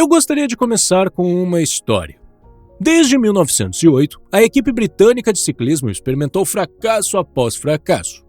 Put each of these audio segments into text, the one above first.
Eu gostaria de começar com uma história. Desde 1908, a equipe britânica de ciclismo experimentou fracasso após fracasso.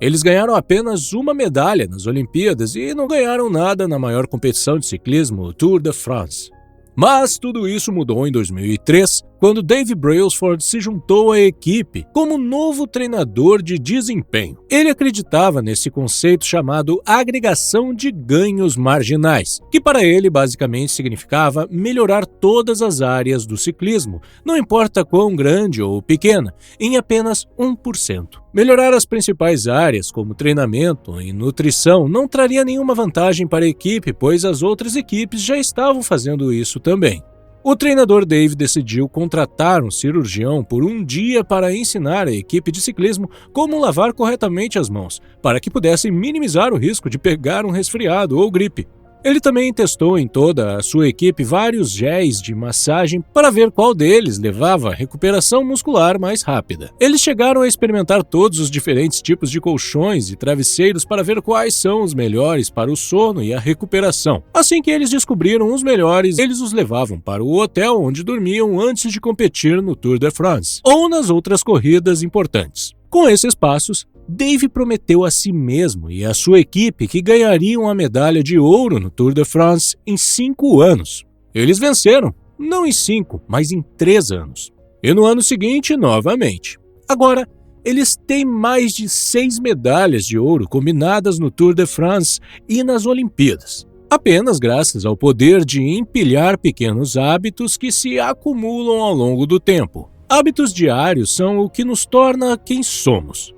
Eles ganharam apenas uma medalha nas Olimpíadas e não ganharam nada na maior competição de ciclismo, o Tour de France. Mas tudo isso mudou em 2003, quando Dave Brailsford se juntou à equipe como novo treinador de desempenho. Ele acreditava nesse conceito chamado agregação de ganhos marginais, que para ele basicamente significava melhorar todas as áreas do ciclismo, não importa quão grande ou pequena, em apenas 1%. Melhorar as principais áreas, como treinamento e nutrição, não traria nenhuma vantagem para a equipe, pois as outras equipes já estavam fazendo isso também. O treinador Dave decidiu contratar um cirurgião por um dia para ensinar a equipe de ciclismo como lavar corretamente as mãos, para que pudessem minimizar o risco de pegar um resfriado ou gripe. Ele também testou em toda a sua equipe vários géis de massagem para ver qual deles levava a recuperação muscular mais rápida. Eles chegaram a experimentar todos os diferentes tipos de colchões e travesseiros para ver quais são os melhores para o sono e a recuperação. Assim que eles descobriram os melhores, eles os levavam para o hotel onde dormiam antes de competir no Tour de France ou nas outras corridas importantes. Com esses passos, Dave prometeu a si mesmo e à sua equipe que ganhariam a medalha de ouro no Tour de France em 5 anos. Eles venceram, não em 5, mas em 3 anos. E no ano seguinte, novamente. Agora, eles têm mais de 6 medalhas de ouro combinadas no Tour de France e nas Olimpíadas, apenas graças ao poder de empilhar pequenos hábitos que se acumulam ao longo do tempo. Hábitos diários são o que nos torna quem somos.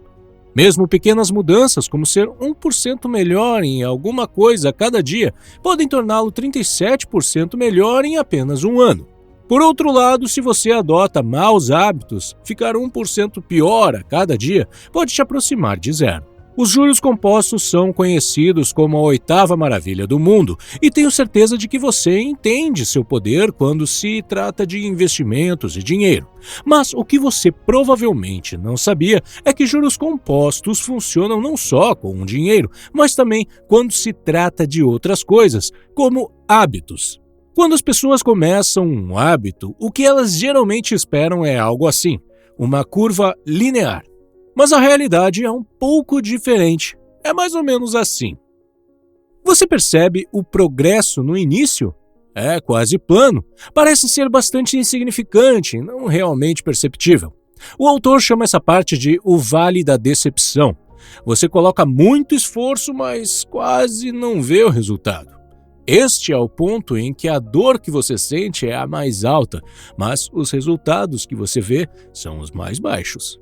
Mesmo pequenas mudanças, como ser 1% melhor em alguma coisa a cada dia, podem torná-lo 37% melhor em apenas um ano. Por outro lado, se você adota maus hábitos, ficar 1% pior a cada dia pode te aproximar de zero. Os juros compostos são conhecidos como a 8ª maravilha do mundo, e tenho certeza de que você entende seu poder quando se trata de investimentos e dinheiro. Mas o que você provavelmente não sabia é que juros compostos funcionam não só com o dinheiro, mas também quando se trata de outras coisas, como hábitos. Quando as pessoas começam um hábito, o que elas geralmente esperam é algo assim, uma curva linear. Mas a realidade é um pouco diferente. É mais ou menos assim. Você percebe o progresso no início? É quase plano. Parece ser bastante insignificante, não realmente perceptível. O autor chama essa parte de o vale da decepção. Você coloca muito esforço, mas quase não vê o resultado. Este é o ponto em que a dor que você sente é a mais alta, mas os resultados que você vê são os mais baixos.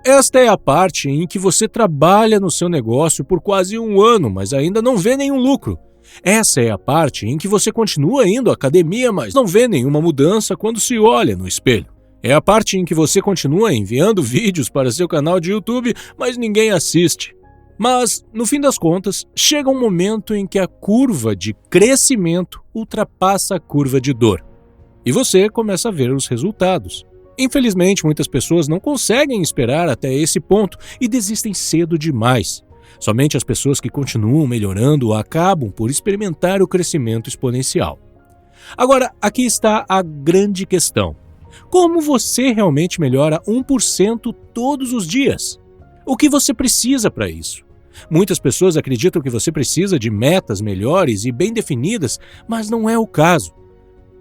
Esta é a parte em que você trabalha no seu negócio por quase um ano, mas ainda não vê nenhum lucro. Essa é a parte em que você continua indo à academia, mas não vê nenhuma mudança quando se olha no espelho. É a parte em que você continua enviando vídeos para seu canal de YouTube, mas ninguém assiste. Mas, no fim das contas, chega um momento em que a curva de crescimento ultrapassa a curva de dor. E você começa a ver os resultados. Infelizmente, muitas pessoas não conseguem esperar até esse ponto e desistem cedo demais. Somente as pessoas que continuam melhorando acabam por experimentar o crescimento exponencial. Agora, aqui está a grande questão. Como você realmente melhora 1% todos os dias? O que você precisa para isso? Muitas pessoas acreditam que você precisa de metas melhores e bem definidas, mas não é o caso.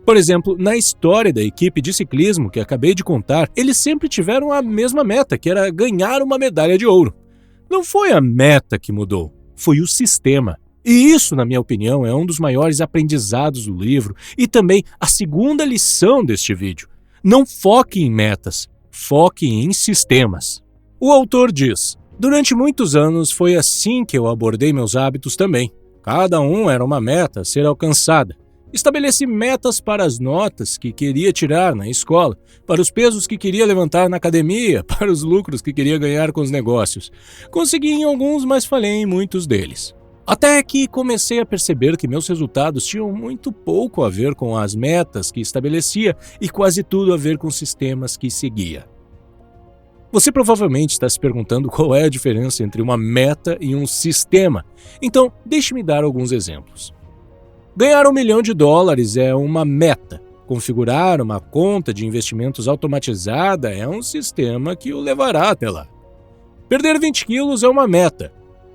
Por exemplo, na história da equipe de ciclismo que acabei de contar, eles sempre tiveram a mesma meta, que era ganhar uma medalha de ouro. Não foi a meta que mudou, foi o sistema. E isso, na minha opinião, é um dos maiores aprendizados do livro e também a segunda lição deste vídeo. Não foque em metas, foque em sistemas. O autor diz: durante muitos anos foi assim que eu abordei meus hábitos também. Cada um era uma meta a ser alcançada. Estabeleci metas para as notas que queria tirar na escola, para os pesos que queria levantar na academia, para os lucros que queria ganhar com os negócios. Consegui em alguns, mas falhei em muitos deles. Até que comecei a perceber que meus resultados tinham muito pouco a ver com as metas que estabelecia e quase tudo a ver com os sistemas que seguia. Você provavelmente está se perguntando qual é a diferença entre uma meta e um sistema. Então, deixe-me dar alguns exemplos. Ganhar US$ 1 milhão é uma meta. Configurar uma conta de investimentos automatizada é um sistema que o levará até lá. Perder 20 quilos é uma meta.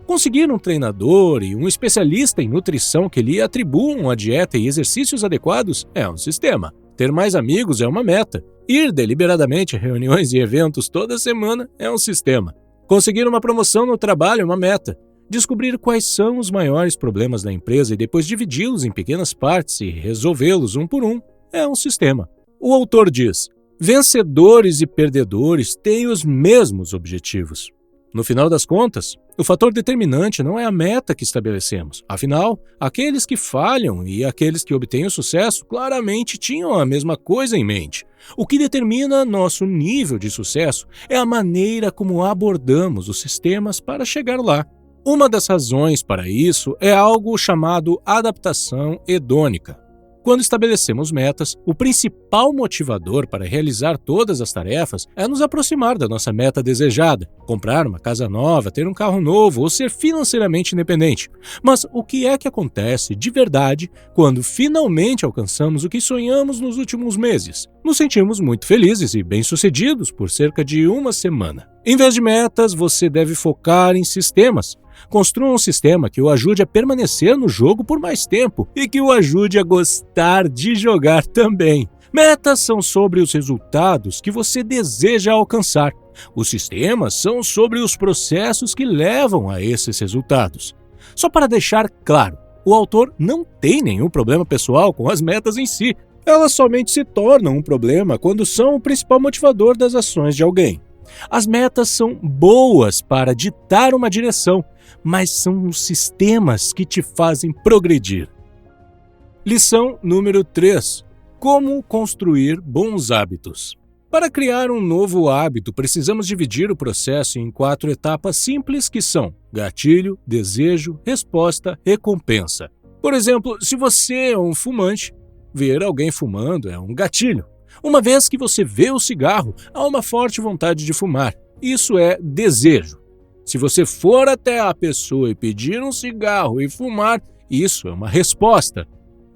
Conseguir um treinador e um especialista em nutrição que lhe atribuam a dieta e exercícios adequados é um sistema. Ter mais amigos é uma meta. Ir deliberadamente a reuniões e eventos toda semana é um sistema. Conseguir uma promoção no trabalho é uma meta. Descobrir quais são os maiores problemas da empresa e depois dividi-los em pequenas partes e resolvê-los um por um é um sistema. O autor diz: vencedores e perdedores têm os mesmos objetivos. No final das contas, o fator determinante não é a meta que estabelecemos. Afinal, aqueles que falham e aqueles que obtêm o sucesso claramente tinham a mesma coisa em mente. O que determina nosso nível de sucesso é a maneira como abordamos os sistemas para chegar lá. Uma das razões para isso é algo chamado adaptação hedônica. Quando estabelecemos metas, o principal motivador para realizar todas as tarefas é nos aproximar da nossa meta desejada, comprar uma casa nova, ter um carro novo ou ser financeiramente independente. Mas o que é que acontece de verdade quando finalmente alcançamos o que sonhamos nos últimos meses? Nos sentimos muito felizes e bem-sucedidos por cerca de uma semana. Em vez de metas, você deve focar em sistemas. Construa um sistema que o ajude a permanecer no jogo por mais tempo e que o ajude a gostar de jogar também. Metas são sobre os resultados que você deseja alcançar. Os sistemas são sobre os processos que levam a esses resultados. Só para deixar claro, o autor não tem nenhum problema pessoal com as metas em si. Elas somente se tornam um problema quando são o principal motivador das ações de alguém. As metas são boas para ditar uma direção, mas são os sistemas que te fazem progredir. Lição número 3. Como construir bons hábitos. Para criar um novo hábito, precisamos dividir o processo em 4 etapas simples que são gatilho, desejo, resposta, recompensa. Por exemplo, se você é um fumante, ver alguém fumando é um gatilho. Uma vez que você vê o cigarro, há uma forte vontade de fumar. Isso é desejo. Se você for até a pessoa e pedir um cigarro e fumar, isso é uma resposta.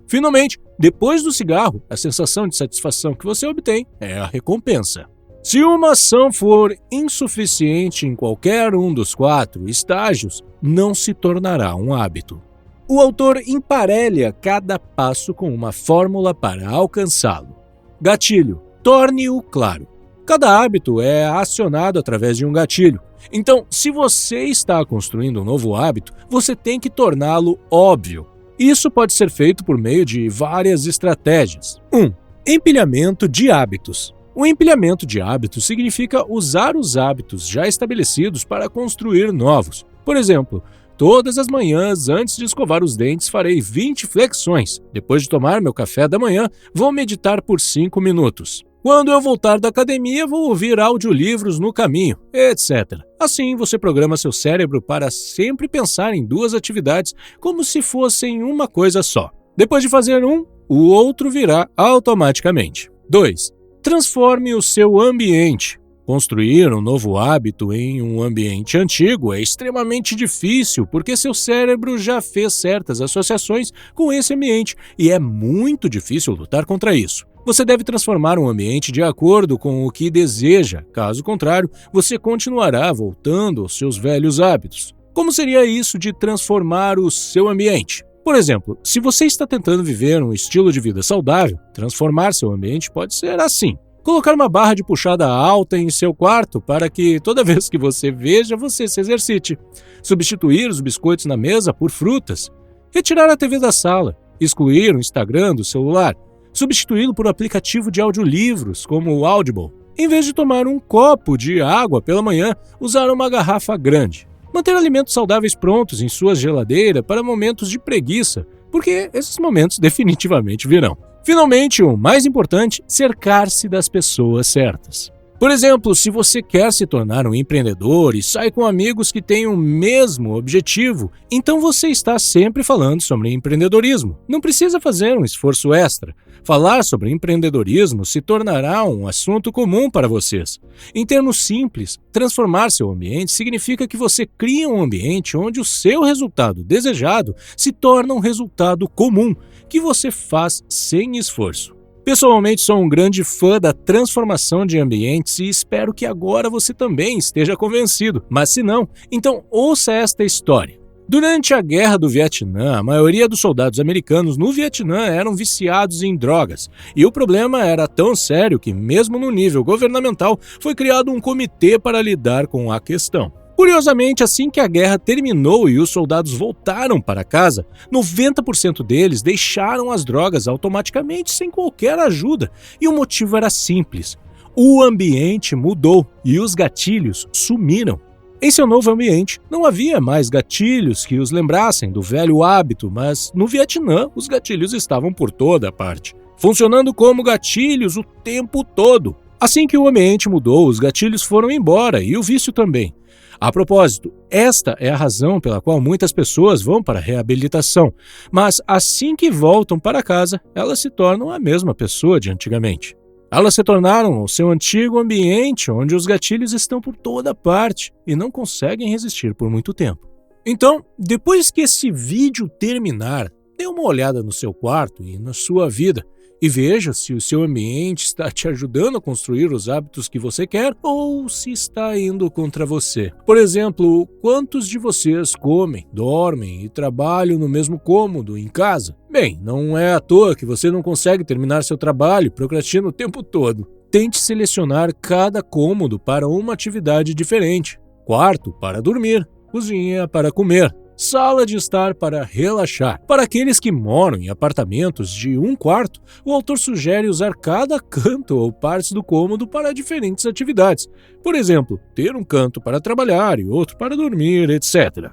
Finalmente, depois do cigarro, a sensação de satisfação que você obtém é a recompensa. Se uma ação for insuficiente em qualquer um dos 4 estágios, não se tornará um hábito. O autor emparelha cada passo com uma fórmula para alcançá-lo. Gatilho. Torne-o claro. Cada hábito é acionado através de um gatilho. Então, se você está construindo um novo hábito, você tem que torná-lo óbvio. Isso pode ser feito por meio de várias estratégias. 1. Empilhamento de hábitos. O empilhamento de hábitos significa usar os hábitos já estabelecidos para construir novos. Por exemplo, todas as manhãs, antes de escovar os dentes, farei 20 flexões. Depois de tomar meu café da manhã, vou meditar por 5 minutos. Quando eu voltar da academia, vou ouvir audiolivros no caminho, etc. Assim, você programa seu cérebro para sempre pensar em 2 atividades como se fossem uma coisa só. Depois de fazer um, o outro virá automaticamente. 2. Transforme o seu ambiente. Construir um novo hábito em um ambiente antigo é extremamente difícil porque seu cérebro já fez certas associações com esse ambiente e é muito difícil lutar contra isso. Você deve transformar um ambiente de acordo com o que deseja, caso contrário, você continuará voltando aos seus velhos hábitos. Como seria isso de transformar o seu ambiente? Por exemplo, se você está tentando viver um estilo de vida saudável, transformar seu ambiente pode ser assim. Colocar uma barra de puxada alta em seu quarto para que toda vez que você veja, você se exercite. Substituir os biscoitos na mesa por frutas. Retirar a TV da sala. Excluir o Instagram do celular. Substituí-lo por aplicativo de audiolivros, como o Audible. Em vez de tomar um copo de água pela manhã, usar uma garrafa grande. Manter alimentos saudáveis prontos em sua geladeira para momentos de preguiça, porque esses momentos definitivamente virão. Finalmente, o mais importante, cercar-se das pessoas certas. Por exemplo, se você quer se tornar um empreendedor e sai com amigos que têm o mesmo objetivo, então você está sempre falando sobre empreendedorismo. Não precisa fazer um esforço extra. Falar sobre empreendedorismo se tornará um assunto comum para vocês. Em termos simples, transformar seu ambiente significa que você cria um ambiente onde o seu resultado desejado se torna um resultado comum, que você faz sem esforço. Pessoalmente, sou um grande fã da transformação de ambientes e espero que agora você também esteja convencido. Mas se não, então ouça esta história. Durante a Guerra do Vietnã, a maioria dos soldados americanos no Vietnã eram viciados em drogas, e o problema era tão sério que, mesmo no nível governamental, foi criado um comitê para lidar com a questão. Curiosamente, assim que a guerra terminou e os soldados voltaram para casa, 90% deles deixaram as drogas automaticamente sem qualquer ajuda, e o motivo era simples: o ambiente mudou e os gatilhos sumiram. Em seu novo ambiente, não havia mais gatilhos que os lembrassem do velho hábito, mas no Vietnã os gatilhos estavam por toda parte, funcionando como gatilhos o tempo todo. Assim que o ambiente mudou, os gatilhos foram embora e o vício também. A propósito, esta é a razão pela qual muitas pessoas vão para a reabilitação, mas assim que voltam para casa, elas se tornam a mesma pessoa de antigamente. Elas se tornaram o seu antigo ambiente, onde os gatilhos estão por toda parte e não conseguem resistir por muito tempo. Então, depois que esse vídeo terminar, dê uma olhada no seu quarto e na sua vida e veja se o seu ambiente está te ajudando a construir os hábitos que você quer ou se está indo contra você. Por exemplo, quantos de vocês comem, dormem e trabalham no mesmo cômodo em casa? Bem, não é à toa que você não consegue terminar seu trabalho e procrastina o tempo todo. Tente selecionar cada cômodo para uma atividade diferente. Quarto para dormir, cozinha para comer, sala de estar para relaxar. Para aqueles que moram em apartamentos de um quarto, o autor sugere usar cada canto ou partes do cômodo para diferentes atividades. Por exemplo, ter um canto para trabalhar e outro para dormir, etc.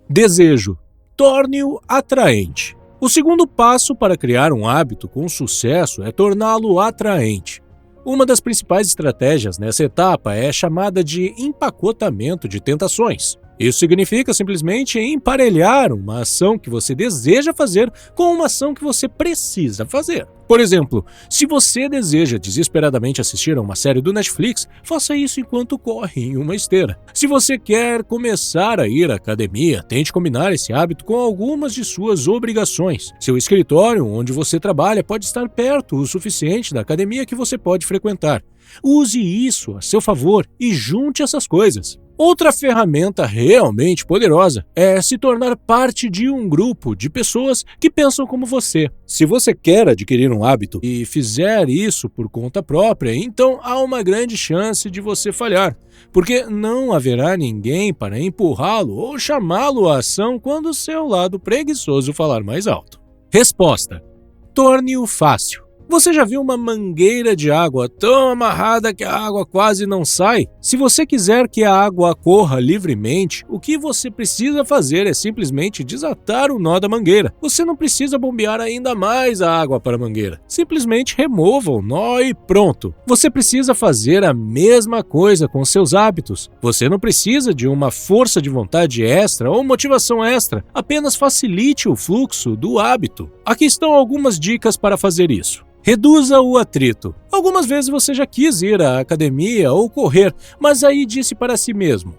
Desejo. Torne-o atraente. O segundo passo para criar um hábito com sucesso é torná-lo atraente. Uma das principais estratégias nessa etapa é chamada de empacotamento de tentações. Isso significa simplesmente emparelhar uma ação que você deseja fazer com uma ação que você precisa fazer. Por exemplo, se você deseja desesperadamente assistir a uma série do Netflix, faça isso enquanto corre em uma esteira. Se você quer começar a ir à academia, tente combinar esse hábito com algumas de suas obrigações. Seu escritório onde você trabalha pode estar perto o suficiente da academia que você pode frequentar. Use isso a seu favor e junte essas coisas. Outra ferramenta realmente poderosa é se tornar parte de um grupo de pessoas que pensam como você. Se você quer adquirir um hábito e fizer isso por conta própria, então há uma grande chance de você falhar, porque não haverá ninguém para empurrá-lo ou chamá-lo à ação quando o seu lado preguiçoso falar mais alto. Resposta: torne-o fácil. Você já viu uma mangueira de água tão amarrada que a água quase não sai? Se você quiser que a água corra livremente, o que você precisa fazer é simplesmente desatar o nó da mangueira. Você não precisa bombear ainda mais a água para a mangueira. Simplesmente remova o nó e pronto. Você precisa fazer a mesma coisa com seus hábitos. Você não precisa de uma força de vontade extra ou motivação extra. Apenas facilite o fluxo do hábito. Aqui estão algumas dicas para fazer isso. Reduza o atrito. Algumas vezes você já quis ir à academia ou correr, mas aí disse para si mesmo: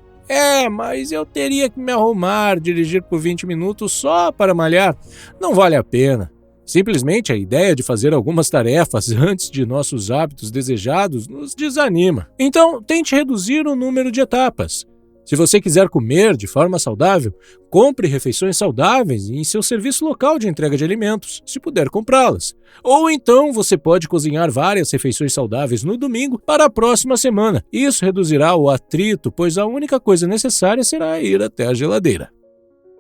mas eu teria que me arrumar, dirigir por 20 minutos só para malhar. Não vale a pena. Simplesmente a ideia de fazer algumas tarefas antes de nossos hábitos desejados nos desanima. Então, tente reduzir o número de etapas. Se você quiser comer de forma saudável, compre refeições saudáveis em seu serviço local de entrega de alimentos, se puder comprá-las. Ou então você pode cozinhar várias refeições saudáveis no domingo para a próxima semana. Isso reduzirá o atrito, pois a única coisa necessária será ir até a geladeira.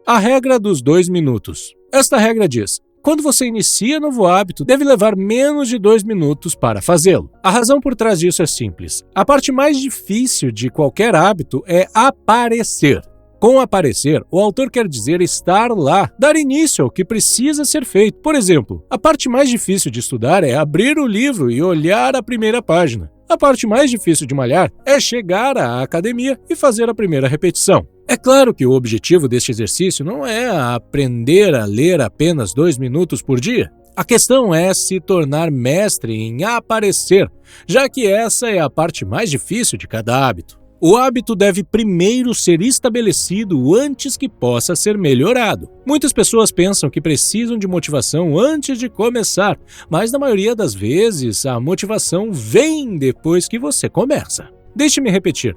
A regra dos 2 minutos. Esta regra diz: quando você inicia novo hábito, deve levar menos de 2 minutos para fazê-lo. A razão por trás disso é simples. A parte mais difícil de qualquer hábito é aparecer. Com aparecer, o autor quer dizer estar lá, dar início ao que precisa ser feito. Por exemplo, a parte mais difícil de estudar é abrir o livro e olhar a primeira página. A parte mais difícil de malhar é chegar à academia e fazer a primeira repetição. É claro que o objetivo deste exercício não é aprender a ler apenas 2 minutos por dia. A questão é se tornar mestre em aparecer, já que essa é a parte mais difícil de cada hábito. O hábito deve primeiro ser estabelecido antes que possa ser melhorado. Muitas pessoas pensam que precisam de motivação antes de começar, mas na maioria das vezes a motivação vem depois que você começa. Deixe-me repetir.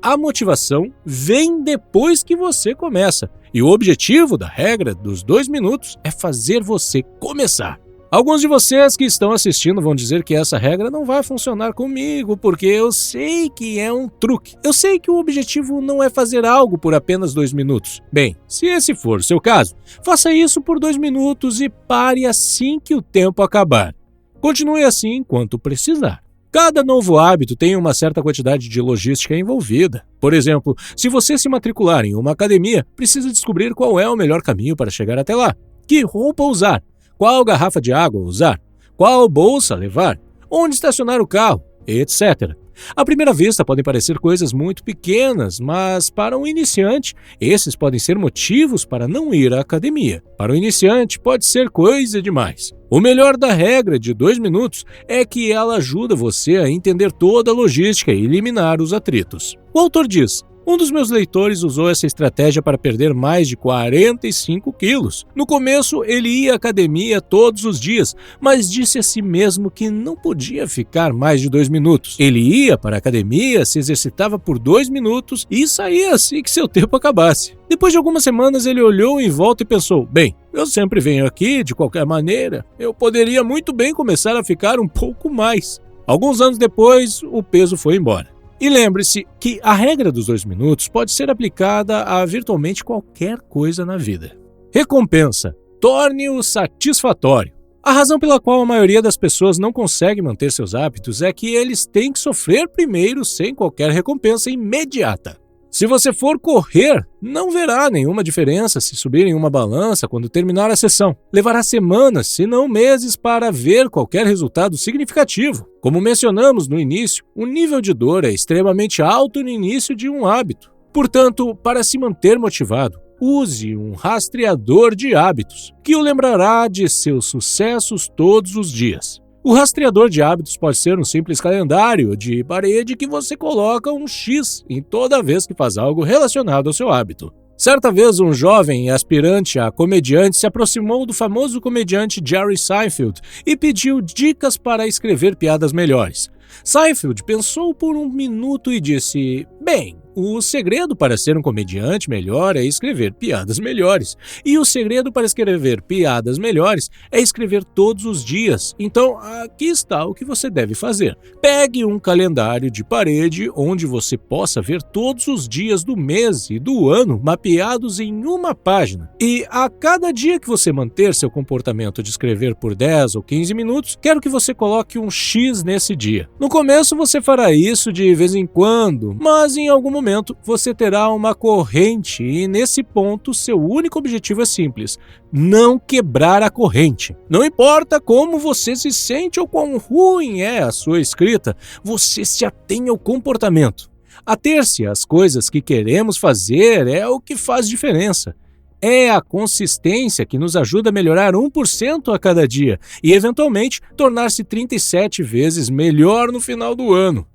A motivação vem depois que você começa, e o objetivo da regra dos 2 minutos é fazer você começar. Alguns de vocês que estão assistindo vão dizer que essa regra não vai funcionar comigo, porque eu sei que é um truque. Eu sei que o objetivo não é fazer algo por apenas 2 minutos. Bem, se esse for o seu caso, faça isso por 2 minutos e pare assim que o tempo acabar. Continue assim enquanto precisar. Cada novo hábito tem uma certa quantidade de logística envolvida. Por exemplo, se você se matricular em uma academia, precisa descobrir qual é o melhor caminho para chegar até lá. Que roupa usar? Qual garrafa de água usar? Qual bolsa levar? Onde estacionar o carro? Etc. À primeira vista podem parecer coisas muito pequenas, mas para um iniciante, esses podem ser motivos para não ir à academia. Para o iniciante, pode ser coisa demais. O melhor da regra de 2 minutos é que ela ajuda você a entender toda a logística e eliminar os atritos. O autor diz: um dos meus leitores usou essa estratégia para perder mais de 45 quilos. No começo, ele ia à academia todos os dias, mas disse a si mesmo que não podia ficar mais de 2 minutos. Ele ia para a academia, se exercitava por 2 minutos e saía assim que seu tempo acabasse. Depois de algumas semanas, ele olhou em volta e pensou: bem, eu sempre venho aqui de qualquer maneira, eu poderia muito bem começar a ficar um pouco mais. Alguns anos depois, o peso foi embora. E lembre-se que a regra dos 2 minutos pode ser aplicada a virtualmente qualquer coisa na vida. Recompensa. Torne-o satisfatório. A razão pela qual a maioria das pessoas não consegue manter seus hábitos é que eles têm que sofrer primeiro sem qualquer recompensa imediata. Se você for correr, não verá nenhuma diferença se subir em uma balança quando terminar a sessão. Levará semanas, se não meses, para ver qualquer resultado significativo. Como mencionamos no início, o nível de dor é extremamente alto no início de um hábito. Portanto, para se manter motivado, use um rastreador de hábitos, que o lembrará de seus sucessos todos os dias. O rastreador de hábitos pode ser um simples calendário de parede que você coloca um X em toda vez que faz algo relacionado ao seu hábito. Certa vez, um jovem aspirante a comediante se aproximou do famoso comediante Jerry Seinfeld e pediu dicas para escrever piadas melhores. Seinfeld pensou por um minuto e disse: bem, o segredo para ser um comediante melhor é escrever piadas melhores. E o segredo para escrever piadas melhores é escrever todos os dias. Então, aqui está o que você deve fazer. Pegue um calendário de parede onde você possa ver todos os dias do mês e do ano mapeados em uma página. E a cada dia que você manter seu comportamento de escrever por 10 ou 15 minutos, quero que você coloque um X nesse dia. No começo você fará isso de vez em quando, mas em algum momento você terá uma corrente e nesse ponto seu único objetivo é simples: não quebrar a corrente. Não importa como você se sente ou quão ruim é a sua escrita, você se atém ao comportamento. Ater-se às coisas que queremos fazer é o que faz diferença. É a consistência que nos ajuda a melhorar 1% a cada dia e, eventualmente, tornar-se 37 vezes melhor no final do ano.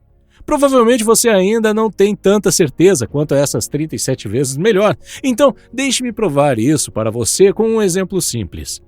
Provavelmente você ainda não tem tanta certeza quanto a essas 37 vezes melhor, então deixe-me provar isso para você com um exemplo simples.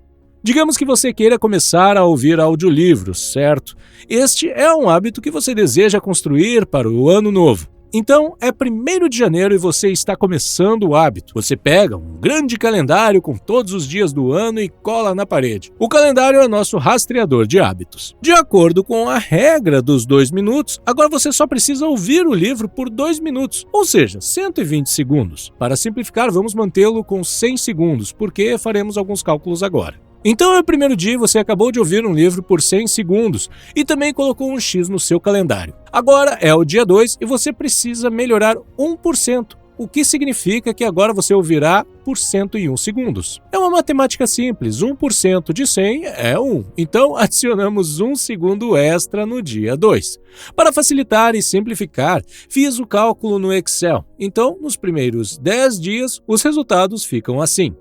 Digamos que você queira começar a ouvir audiolivros, certo? Este é um hábito que você deseja construir para o ano novo. Então, é 1º de janeiro e você está começando o hábito. Você pega um grande calendário com todos os dias do ano e cola na parede. O calendário é nosso rastreador de hábitos. De acordo com a regra dos 2 minutos, agora você só precisa ouvir o livro por 2 minutos, ou seja, 120 segundos. Para simplificar, vamos mantê-lo com 100 segundos, porque faremos alguns cálculos agora. Então é o 1º dia e você acabou de ouvir um livro por 100 segundos e também colocou um X no seu calendário. Agora é o dia 2 e você precisa melhorar 1%, o que significa que agora você ouvirá por 101 segundos. É uma matemática simples, 1% de 100 é 1, então adicionamos 1 segundo extra no dia 2. Para facilitar e simplificar, fiz o cálculo no Excel, então nos primeiros 10 dias os resultados ficam assim.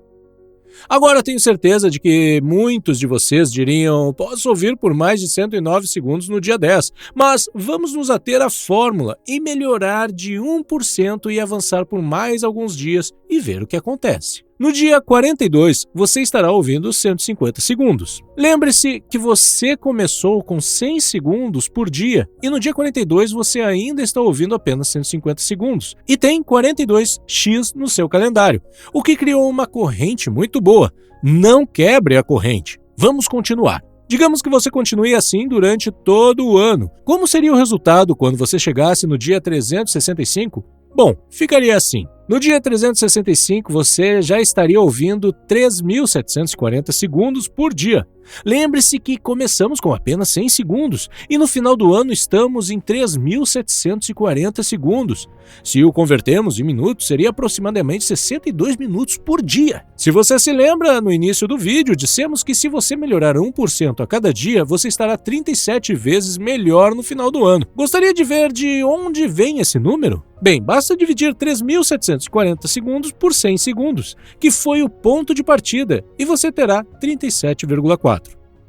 Agora tenho certeza de que muitos de vocês diriam: posso ouvir por mais de 109 segundos no dia 10, mas vamos nos ater à fórmula e melhorar de 1% e avançar por mais alguns dias e ver o que acontece. No dia 42, você estará ouvindo 150 segundos. Lembre-se que você começou com 100 segundos por dia e no dia 42 você ainda está ouvindo apenas 150 segundos e tem 42x no seu calendário, o que criou uma corrente muito boa. Não quebre a corrente. Vamos continuar. Digamos que você continue assim durante todo o ano. Como seria o resultado quando você chegasse no dia 365? Bom, ficaria assim. No dia 365, você já estaria ouvindo 3.740 segundos por dia. Lembre-se que começamos com apenas 100 segundos e no final do ano estamos em 3.740 segundos. Se o convertermos em minutos, seria aproximadamente 62 minutos por dia. Se você se lembra, no início do vídeo, dissemos que se você melhorar 1% a cada dia, você estará 37 vezes melhor no final do ano. Gostaria de ver de onde vem esse número? Bem, basta dividir 3.740 segundos por 100 segundos, que foi o ponto de partida, e você terá 37,4.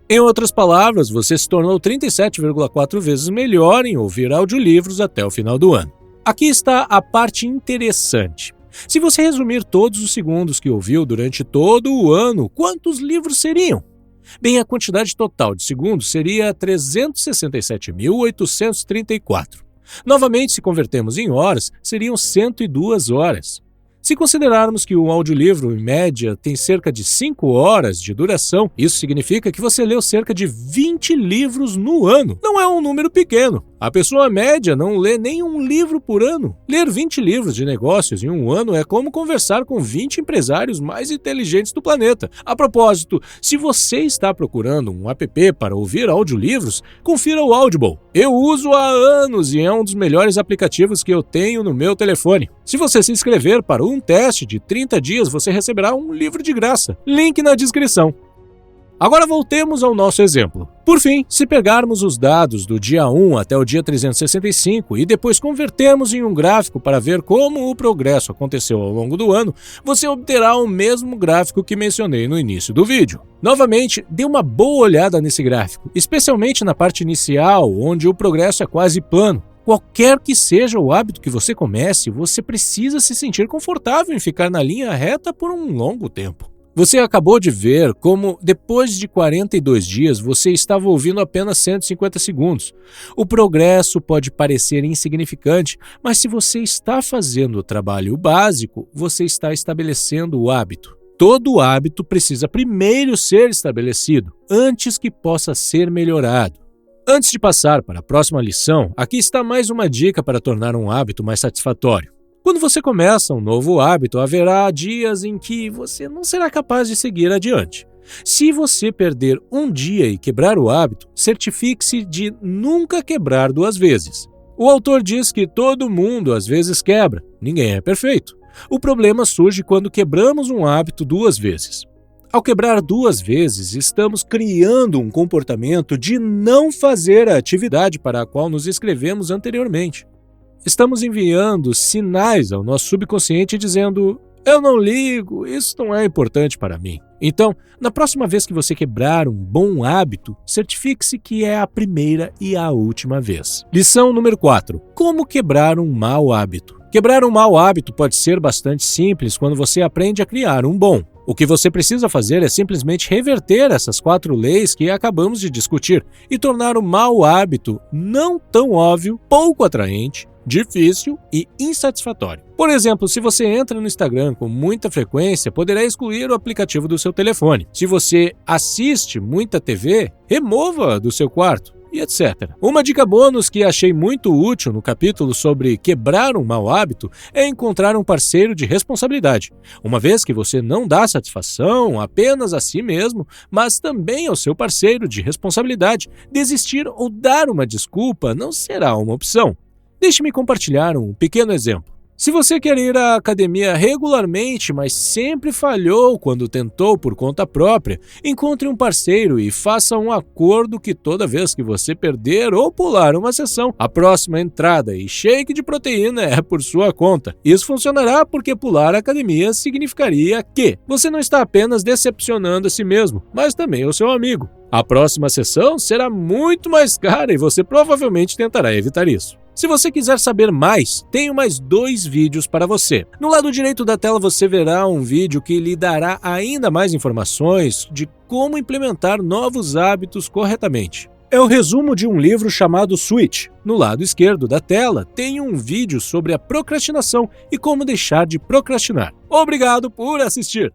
Em outras palavras, você se tornou 37,4 vezes melhor em ouvir audiolivros até o final do ano. Aqui está a parte interessante. Se você resumir todos os segundos que ouviu durante todo o ano, quantos livros seriam? Bem, a quantidade total de segundos seria 367.834. Novamente, se convertermos em horas, seriam 102 horas. Se considerarmos que um audiolivro, em média, tem cerca de 5 horas de duração, isso significa que você leu cerca de 20 livros no ano. Não é um número pequeno. A pessoa média não lê nem um livro por ano. Ler 20 livros de negócios em um ano é como conversar com 20 empresários mais inteligentes do planeta. A propósito, se você está procurando um app para ouvir audiolivros, confira o Audible. Eu uso há anos e é um dos melhores aplicativos que eu tenho no meu telefone. Se você se inscrever para um teste de 30 dias, você receberá um livro de graça. Link na descrição. Agora voltemos ao nosso exemplo. Por fim, se pegarmos os dados do dia 1 até o dia 365 e depois convertermos em um gráfico para ver como o progresso aconteceu ao longo do ano, você obterá o mesmo gráfico que mencionei no início do vídeo. Novamente, dê uma boa olhada nesse gráfico, especialmente na parte inicial, onde o progresso é quase plano. Qualquer que seja o hábito que você comece, você precisa se sentir confortável em ficar na linha reta por um longo tempo. Você acabou de ver como, depois de 42 dias, você estava ouvindo apenas 150 segundos. O progresso pode parecer insignificante, mas se você está fazendo o trabalho básico, você está estabelecendo o hábito. Todo hábito precisa primeiro ser estabelecido, antes que possa ser melhorado. Antes de passar para a próxima lição, aqui está mais uma dica para tornar um hábito mais satisfatório. Quando você começa um novo hábito, haverá dias em que você não será capaz de seguir adiante. Se você perder um dia e quebrar o hábito, certifique-se de nunca quebrar 2 vezes. O autor diz que todo mundo às vezes quebra, ninguém é perfeito. O problema surge quando quebramos um hábito 2 vezes. Ao quebrar 2 vezes, estamos criando um comportamento de não fazer a atividade para a qual nos inscrevemos anteriormente. Estamos enviando sinais ao nosso subconsciente dizendo: eu não ligo, isso não é importante para mim. Então, na próxima vez que você quebrar um bom hábito, certifique-se que é a primeira e a última vez. Lição número 4. Como quebrar um mau hábito? Quebrar um mau hábito pode ser bastante simples quando você aprende a criar um bom. O que você precisa fazer é simplesmente reverter essas 4 leis que acabamos de discutir e tornar o mau hábito não tão óbvio, pouco atraente, difícil e insatisfatório. Por exemplo, se você entra no Instagram com muita frequência, poderá excluir o aplicativo do seu telefone. Se você assiste muita TV, remova do seu quarto, e etc. Uma dica bônus que achei muito útil no capítulo sobre quebrar um mau hábito é encontrar um parceiro de responsabilidade, uma vez que você não dá satisfação apenas a si mesmo, mas também ao seu parceiro de responsabilidade. Desistir ou dar uma desculpa não será uma opção. Deixe-me compartilhar um pequeno exemplo. Se você quer ir à academia regularmente, mas sempre falhou quando tentou por conta própria, encontre um parceiro e faça um acordo que toda vez que você perder ou pular uma sessão, a próxima entrada e shake de proteína é por sua conta. Isso funcionará porque pular a academia significaria que você não está apenas decepcionando a si mesmo, mas também o seu amigo. A próxima sessão será muito mais cara e você provavelmente tentará evitar isso. Se você quiser saber mais, tenho mais 2 vídeos para você. No lado direito da tela você verá um vídeo que lhe dará ainda mais informações de como implementar novos hábitos corretamente. É o resumo de um livro chamado Switch. No lado esquerdo da tela tem um vídeo sobre a procrastinação e como deixar de procrastinar. Obrigado por assistir!